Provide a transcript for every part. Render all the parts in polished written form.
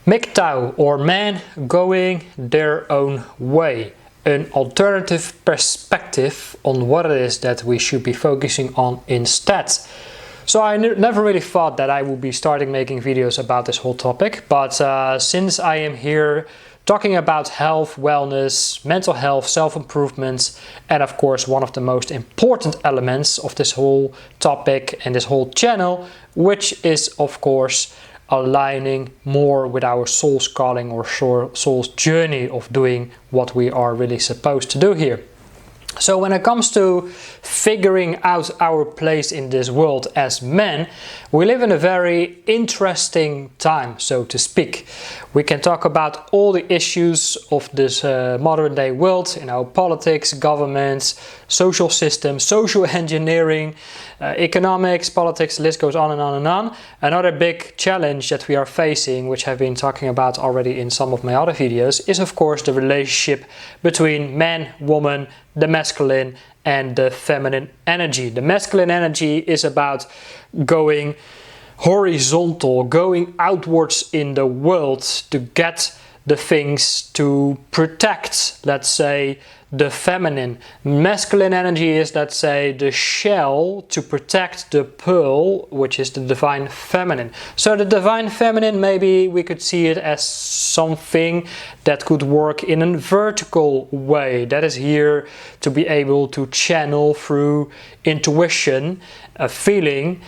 MGTOW, or men going their own way, an alternative perspective on what it is that we should be focusing on instead. So I never really thought that I would be starting making videos about this whole topic, but since I am here talking about health, wellness, mental health, self-improvement, and of course one of the most important elements of this whole topic and this whole channel, which is of course aligning more with our soul's calling or soul's journey of doing what we are really supposed to do here. So when it comes to figuring out our place in this world as men, we live in a very interesting time, so to speak. We can talk about all the issues of this modern day world, politics, governments, social systems, social engineering, economics, politics, the list goes on and on and on. Another big challenge that we are facing, which I've been talking about already in some of my other videos, is of course the relationship between man, woman, the masculine and the feminine energy. The masculine energy is about going horizontal, going outwards in the world to get the things to protect, let's say, the feminine. Masculine energy is, let's say, the shell to protect the pearl, which is the divine feminine. So the divine feminine, maybe we could see it as something that could work in a vertical way, that is here to be able to channel through intuition, a feeling,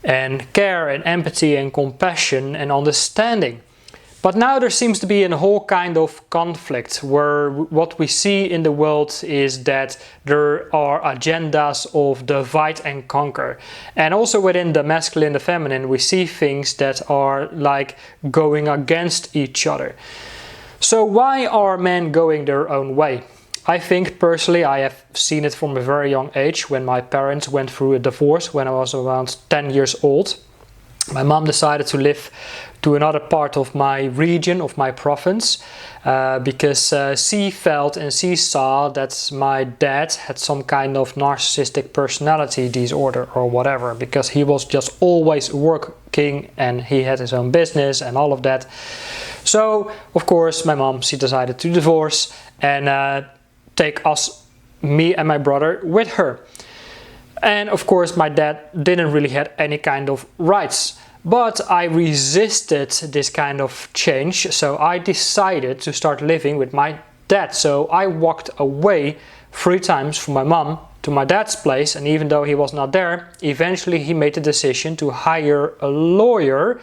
and care and empathy and compassion and understanding. But now there seems to be a whole kind of conflict where what we see in the world is that there are agendas of divide and conquer. And also within the masculine and the feminine, we see things that are like going against each other. So why are men going their own way? I think personally I have seen it from a very young age when my parents went through a divorce when I was around 10 years old. My mom decided to live to another part of my region, of my province, because she felt and she saw that my dad had some kind of narcissistic personality disorder or whatever, because he was just always working and he had his own business and all of that. So of course my mom, she decided to divorce and take us, me and my brother, with her. And of course my dad didn't really have any kind of rights. But I resisted this kind of change, so I decided to start living with my dad. So I walked away 3 times from my mom to my dad's place, and even though he was not there, eventually he made the decision to hire a lawyer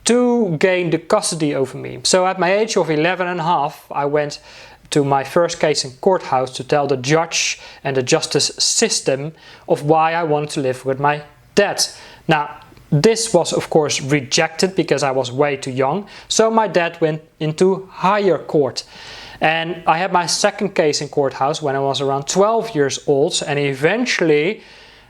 to gain the custody over me. So at my age of 11.5, I went to my first case in courthouse to tell the judge and the justice system of why I wanted to live with my dad. Now, this was of course rejected because I was way too young, so my dad went into higher court. And I had my second case in courthouse when I was around 12 years old, and eventually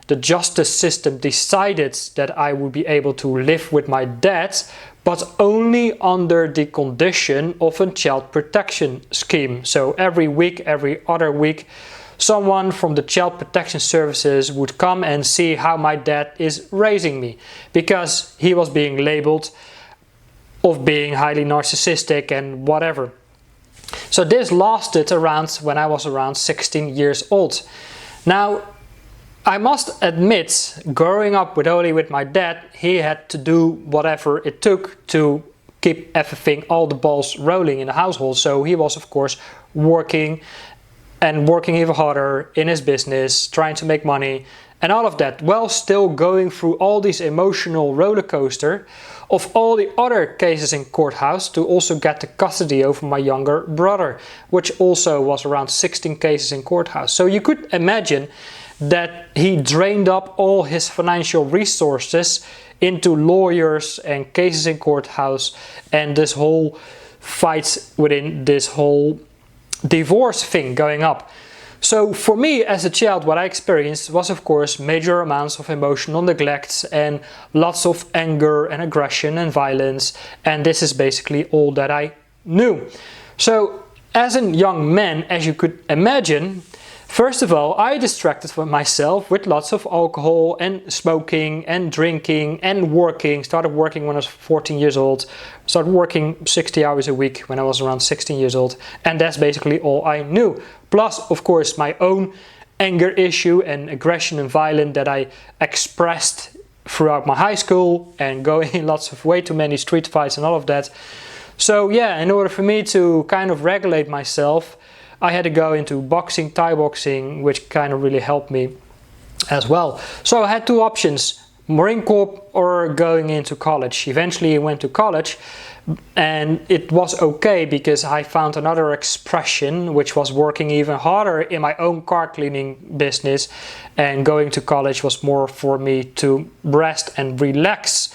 the justice system decided that I would be able to live with my dad, but only under the condition of a child protection scheme. So every week, every other week, someone from the child protection services would come and see how my dad is raising me, because he was being labeled of being highly narcissistic and whatever. So this lasted around when I was around 16 years old. Now, I must admit, growing up only with my dad, he had to do whatever it took to keep everything, all the balls rolling in the household. So he was of course working even harder in his business, trying to make money and all of that, while still going through all these emotional roller coaster of all the other cases in courthouse to also get the custody over my younger brother, which also was around 16 cases in courthouse. So you could imagine that he drained up all his financial resources into lawyers and cases in courthouse and this whole fight within this whole divorce thing going up. So for me as a child, what I experienced was of course major amounts of emotional neglect and lots of anger and aggression and violence, and this is basically all that I knew. So as a young man, as you could imagine, First of all, I distracted myself with lots of alcohol and smoking and drinking and working. Started working when I was 14 years old. Started working 60 hours a week when I was around 16 years old. And that's basically all I knew. Plus, of course, my own anger issue and aggression and violence that I expressed throughout my high school and going in lots of way too many street fights and all of that. So yeah, in order for me to kind of regulate myself, I had to go into boxing, Thai boxing, which kind of really helped me as well. So I had two options, Marine Corps or going into college. Eventually I went to college, and it was okay because I found another expression which was working even harder in my own car cleaning business, and going to college was more for me to rest and relax.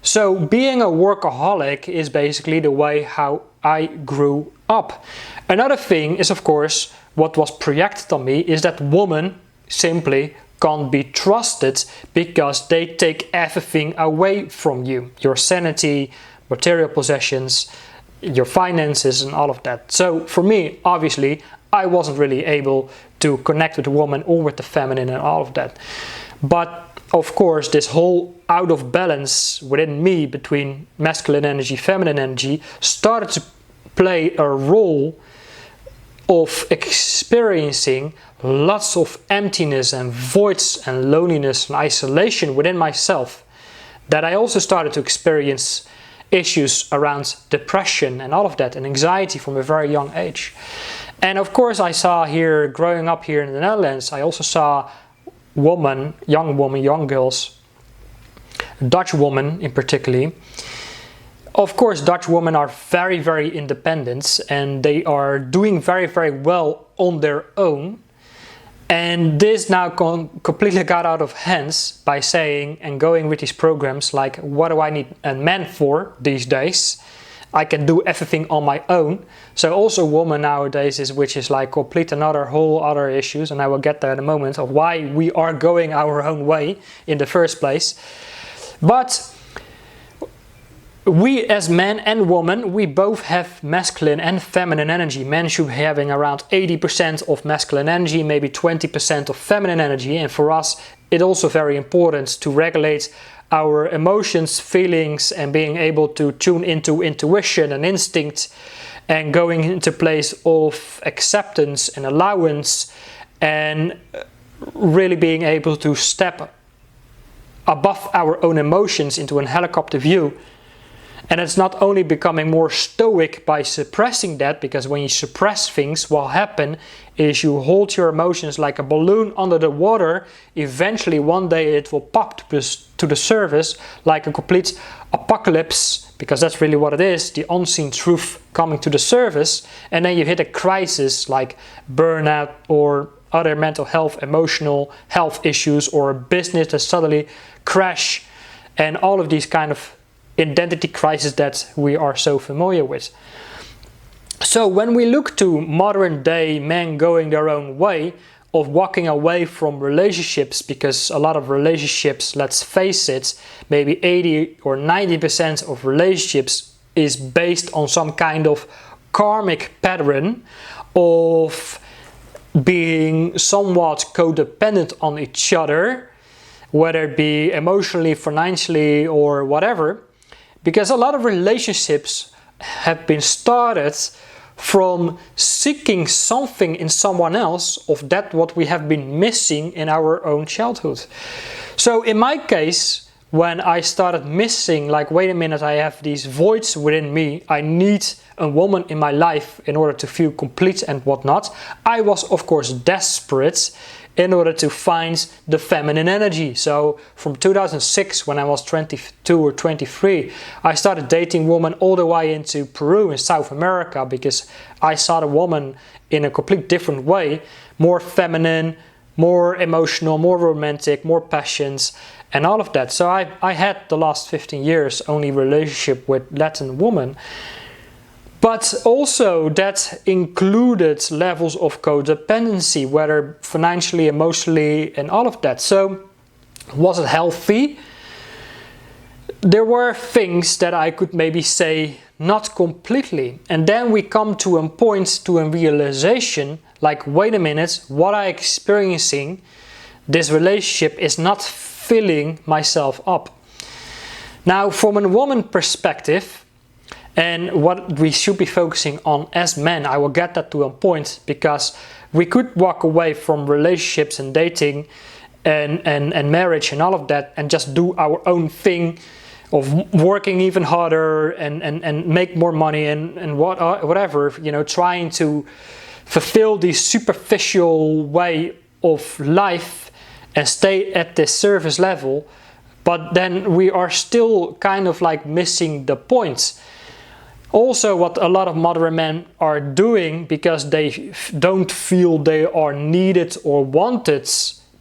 So being a workaholic is basically the way how I grew up. Another thing is, of course, what was projected on me is that women simply can't be trusted because they take everything away from you. Your sanity, material possessions, your finances and all of that. So for me, obviously, I wasn't really able to connect with a woman or with the feminine and all of that. But of course, this whole out of balance within me between masculine energy, feminine energy started to play a role of experiencing lots of emptiness and voids and loneliness and isolation within myself, that I also started to experience issues around depression and all of that, and anxiety from a very young age. And of course I saw here, growing up here in the Netherlands, I also saw young girls, Dutch women in particular. Of course, Dutch women are very, very independent, and they are doing very, very well on their own. And this now completely got out of hands by saying and going with these programs like, what do I need a man for these days? I can do everything on my own. So also women nowadays, which is like complete whole other issues, and I will get there in a moment, of why we are going our own way in the first place. But we as men and women, we both have masculine and feminine energy. Men should be having around 80% of masculine energy, maybe 20% of feminine energy. And for us, it's also very important to regulate our emotions, feelings, and being able to tune into intuition and instinct, and going into place of acceptance and allowance, and really being able to step above our own emotions into a helicopter view. And it's not only becoming more stoic by suppressing that, because when you suppress things, what happens is you hold your emotions like a balloon under the water. Eventually, one day it will pop to the surface like a complete apocalypse, because that's really what it is, the unseen truth coming to the surface. And then you hit a crisis like burnout or other mental health, emotional health issues, or a business that suddenly crash, and all of these kind of identity crisis that we are so familiar with. So when we look to modern day men going their own way, of walking away from relationships, because a lot of relationships, let's face it, maybe 80 or 90% of relationships is based on some kind of karmic pattern of being somewhat codependent on each other, whether it be emotionally, financially, or whatever. Because a lot of relationships have been started from seeking something in someone else of that what we have been missing in our own childhood. So in my case, when I started missing, like, wait a minute, I have these voids within me, I need a woman in my life in order to feel complete and whatnot, I was of course desperate in order to find the feminine energy. So from 2006, when I was 22 or 23, I started dating women all the way into Peru in South America, because I saw the woman in a complete different way, more feminine, more emotional, more romantic, more passions, and all of that. So I had the last 15 years only relationship with Latin women. But also that included levels of codependency, whether financially, emotionally, and all of that. So was it healthy? There were things that I could maybe say not completely. And then we come to a point, to a realization, like, wait a minute, what I'm experiencing, this relationship is not filling myself up. Now, from a woman perspective, and what we should be focusing on as men, I will get that to a point, because we could walk away from relationships and dating and marriage and all of that and just do our own thing of working even harder and make more money and whatever, you know, trying to fulfill the superficial way of life and stay at this surface level. But then we are still kind of like missing the point. Also, what a lot of modern men are doing, because they don't feel they are needed or wanted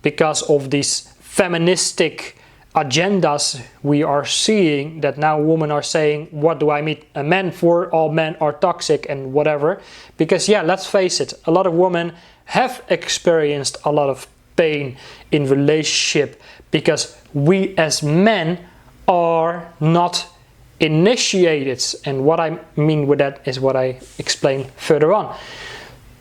because of these feministic agendas we are seeing, that now women are saying, what do I meet a man for? All men are toxic and whatever. Because yeah, let's face it, a lot of women have experienced a lot of pain in relationship, because we as men are not initiated. And what I mean with that is what I explain further on.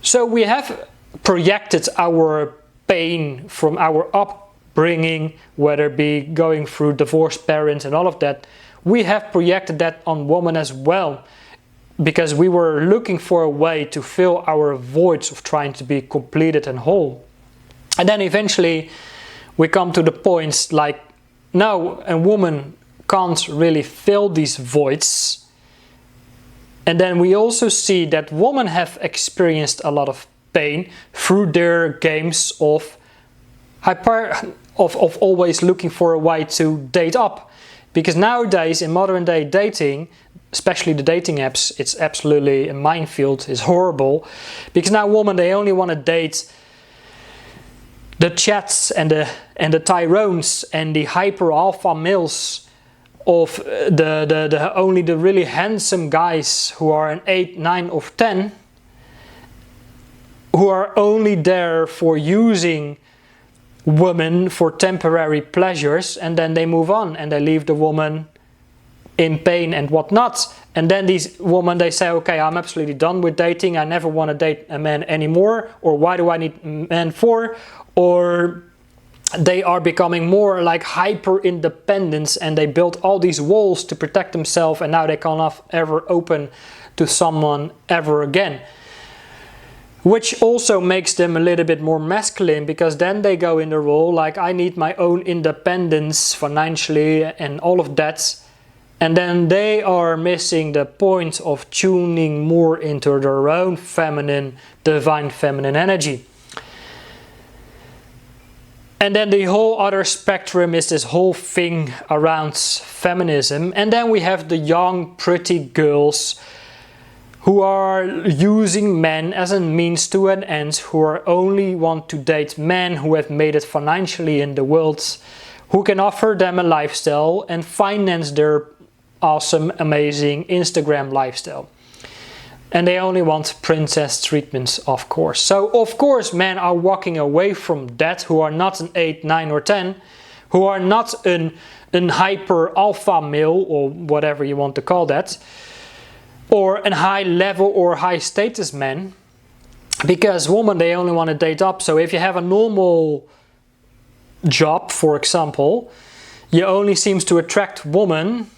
So we have projected our pain from our upbringing, whether it be going through divorced parents and all of that. We have projected that on women as well, because we were looking for a way to fill our voids of trying to be completed and whole. And then eventually we come to the points like, no, a woman can't really fill these voids. And then we also see that women have experienced a lot of pain through their games of always looking for a way to date up. Because nowadays in modern day dating, especially the dating apps, it's absolutely a minefield, it's horrible. Because now women, they only want to date the chats and the tyrones and the hyper alpha males of the only the really handsome guys who are an 8, 9 or 10, who are only there for using women for temporary pleasures, and then they move on and they leave the woman in pain and whatnot. And then these women, they say, okay, I'm absolutely done with dating, I never want to date a man anymore, or why do I need men for? Or they are becoming more like hyper independence and they build all these walls to protect themselves, and now they cannot ever open to someone ever again. Which also makes them a little bit more masculine, because then they go in the role like, I need my own independence financially and all of that. And then they are missing the point of tuning more into their own feminine, divine feminine energy. And then the whole other spectrum is this whole thing around feminism. And then we have the young, pretty girls who are using men as a means to an end, who are only want to date men who have made it financially in the world, who can offer them a lifestyle and finance their awesome, amazing Instagram lifestyle. And they only want princess treatments, of course. So, of course, men are walking away from that, who are not an 8, 9 or 10, who are not an hyper alpha male, or whatever you want to call that, or a high level or high status man, because women, they only want to date up. So if you have a normal job, for example, you only seems to attract women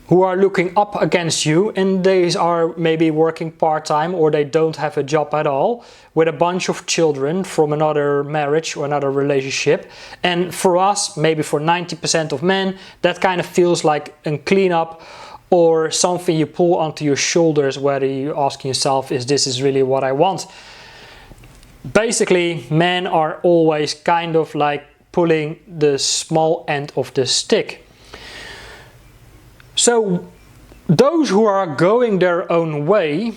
who are looking up against you, and they are maybe working part-time, or they don't have a job at all, with a bunch of children from another marriage or another relationship. And for us, maybe for 90% of men, that kind of feels like a cleanup, or something you pull onto your shoulders, whether you ask yourself, is this really what I want? Basically, men are always kind of like pulling the small end of the stick. So those who are going their own way,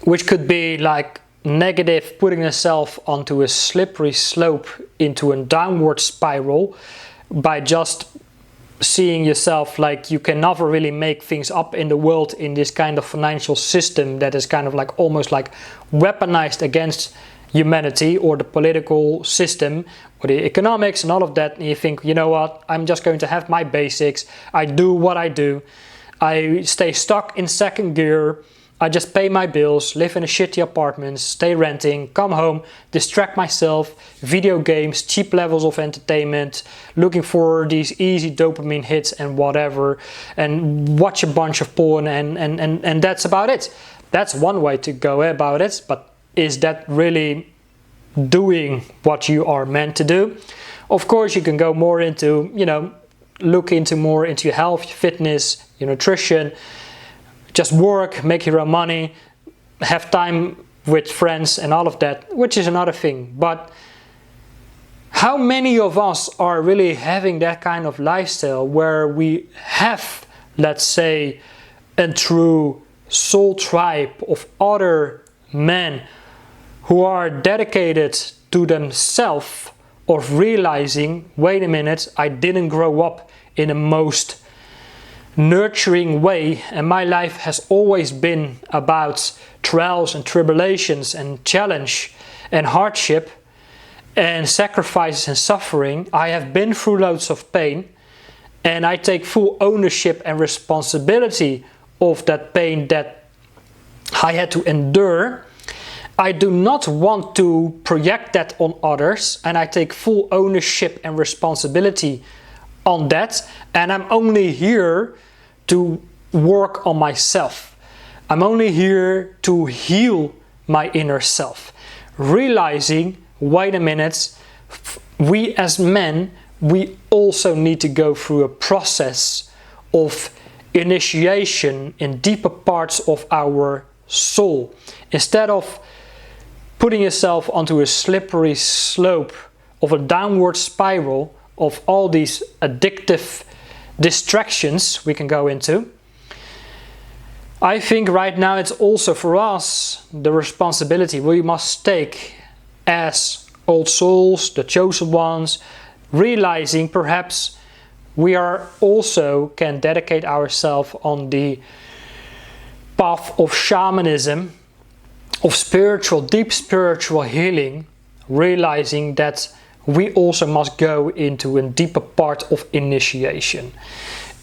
which could be like negative, putting yourself onto a slippery slope into a downward spiral by just seeing yourself like you can never really make things up in the world in this kind of financial system that is kind of like almost like weaponized against humanity, or the political system, or the economics and all of that, and you think, you know what, I'm just going to have my basics, I do what I do, I stay stuck in second gear, I just pay my bills, live in a shitty apartment, stay renting, come home, distract myself, video games, cheap levels of entertainment, looking for these easy dopamine hits and whatever, and watch a bunch of porn, and that's about it. That's one way to go about it, but is that really doing what you are meant to do? Of course, you can go more into, look into more into your health, your fitness, your nutrition, just work, make your own money, have time with friends and all of that, which is another thing. But how many of us are really having that kind of lifestyle where we have, let's say, a true soul tribe of other men who are dedicated to themselves, of realizing, wait a minute, I didn't grow up in the most nurturing way, and my life has always been about trials and tribulations and challenge and hardship and sacrifices and suffering. I have been through loads of pain, and I take full ownership and responsibility of that pain that I had to endure. I do not want to project that on others, and I take full ownership and responsibility on that, and I'm only here to work on myself. I'm only here to heal my inner self, realizing, wait a minute, we as men, we also need to go through a process of initiation in deeper parts of our soul. Instead of putting yourself onto a slippery slope of a downward spiral of all these addictive distractions we can go into, I think right now it's also for us the responsibility we must take as old souls, the chosen ones, realizing perhaps we are also can dedicate ourselves on the path of shamanism, of deep spiritual healing, realizing that we also must go into a deeper part of initiation.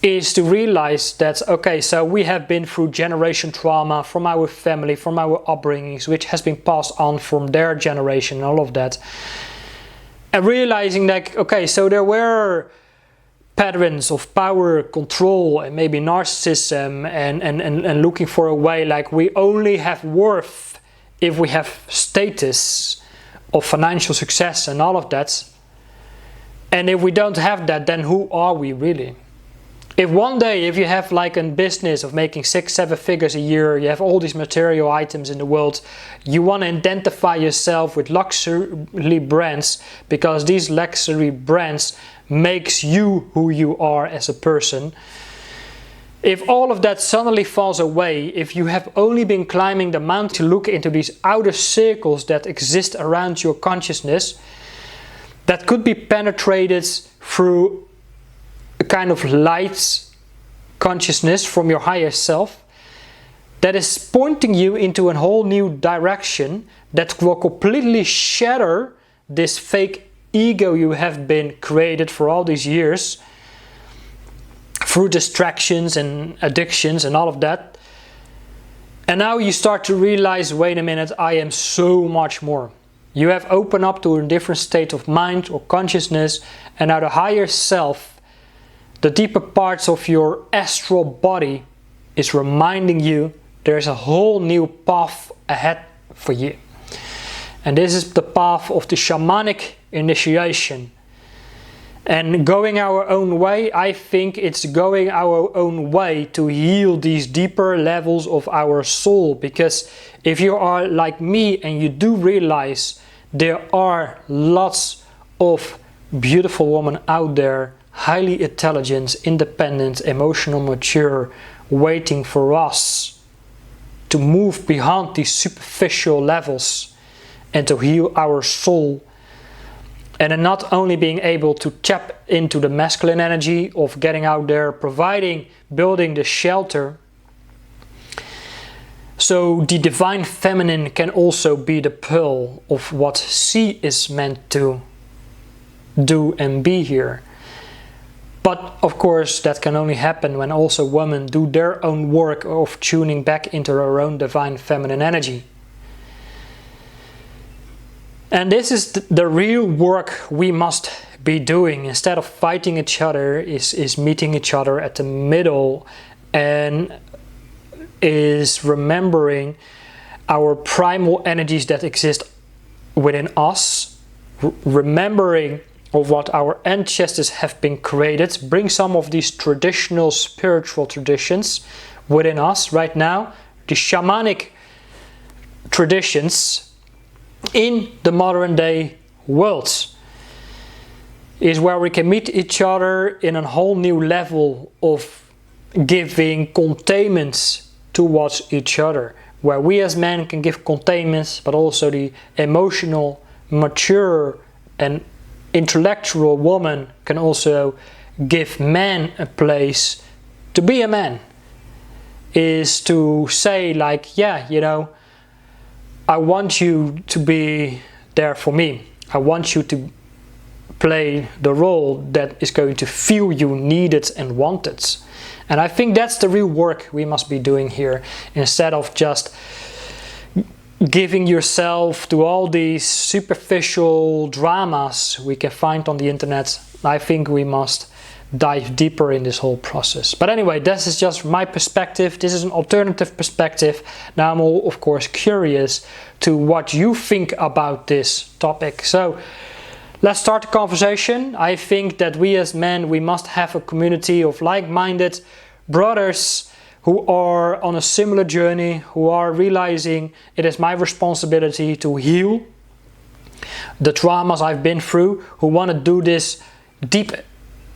Is to realize that, okay, so we have been through generation trauma from our family, from our upbringings, which has been passed on from their generation and all of that. And realizing that, okay, so there were patterns of power, control, and maybe narcissism, and looking for a way like we only have worth if we have status of financial success and all of that. And if we don't have that, then who are we really? If one day, if you have like a business of making 6-7 figures a year, you have all these material items in the world, you want to identify yourself with luxury brands because these luxury brands makes you who you are as a person. If all of that suddenly falls away, if you have only been climbing the mountain to look into these outer circles that exist around your consciousness, that could be penetrated through a kind of light consciousness from your higher self, that is pointing you into a whole new direction that will completely shatter this fake ego you have been created for all these years, through distractions and addictions and all of that. And now you start to realize, wait a minute, I am so much more. You have opened up to a different state of mind or consciousness, and now the higher self, the deeper parts of your astral body, is reminding you there's a whole new path ahead for you. And this is the path of the shamanic initiation. And going our own way, I think it's going our own way to heal these deeper levels of our soul. Because if you are like me and you do realize there are lots of beautiful women out there, highly intelligent, independent, emotional, mature, waiting for us to move beyond these superficial levels and to heal our soul. And then not only being able to tap into the masculine energy of getting out there, providing, building the shelter. So the divine feminine can also be the pearl of what she is meant to do and be here. But of course that can only happen when also women do their own work of tuning back into their own divine feminine energy. And this is the real work we must be doing. Instead of fighting each other, is meeting each other at the middle, and is remembering our primal energies that exist within us, remembering of what our ancestors have been created, bring some of these traditional spiritual traditions within us right now, the shamanic traditions in the modern day world, is where we can meet each other in a whole new level of giving containment towards each other, where we as men can give containment, but also the emotional, mature and intellectual woman can also give man a place to be a man. Is to say like, yeah, you know, I want you to be there for me. I want you to play the role that is going to feel you needed and wanted. And I think that's the real work we must be doing here, instead of just giving yourself to all these superficial dramas we can find on the internet. I think we must dive deeper in this whole process. But anyway, this is just my perspective. This is an alternative perspective. Now I'm all, of course, curious to what you think about this topic. So let's start the conversation. I think that we as men, we must have a community of like-minded brothers who are on a similar journey, who are realizing it is my responsibility to heal the traumas I've been through, who want to do this deep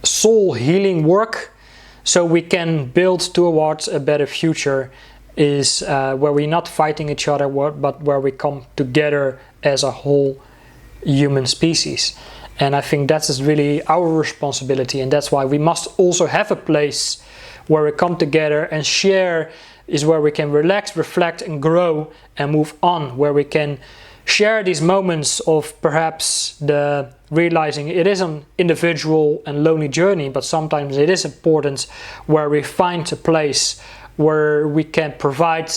soul healing work so we can build towards a better future, is where we're not fighting each other, but where we come together as a whole human species. And I think that is really our responsibility, and that's why we must also have a place where we come together and share, is where we can relax, reflect and grow and move on, where we can share these moments of perhaps the realizing it is an individual and lonely journey, but sometimes it is important where we find a place where we can provide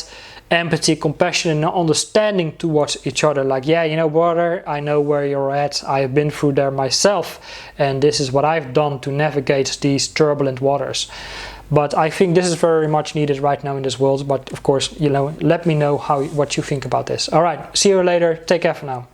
empathy, compassion and understanding towards each other. Like, yeah, you know, brother, I know where you're at. I've been through there myself, and this is what I've done to navigate these turbulent waters. But I think this is very much needed right now in this world. But of course, you know, let me know what you think about this. All right, see you later. Take care for now.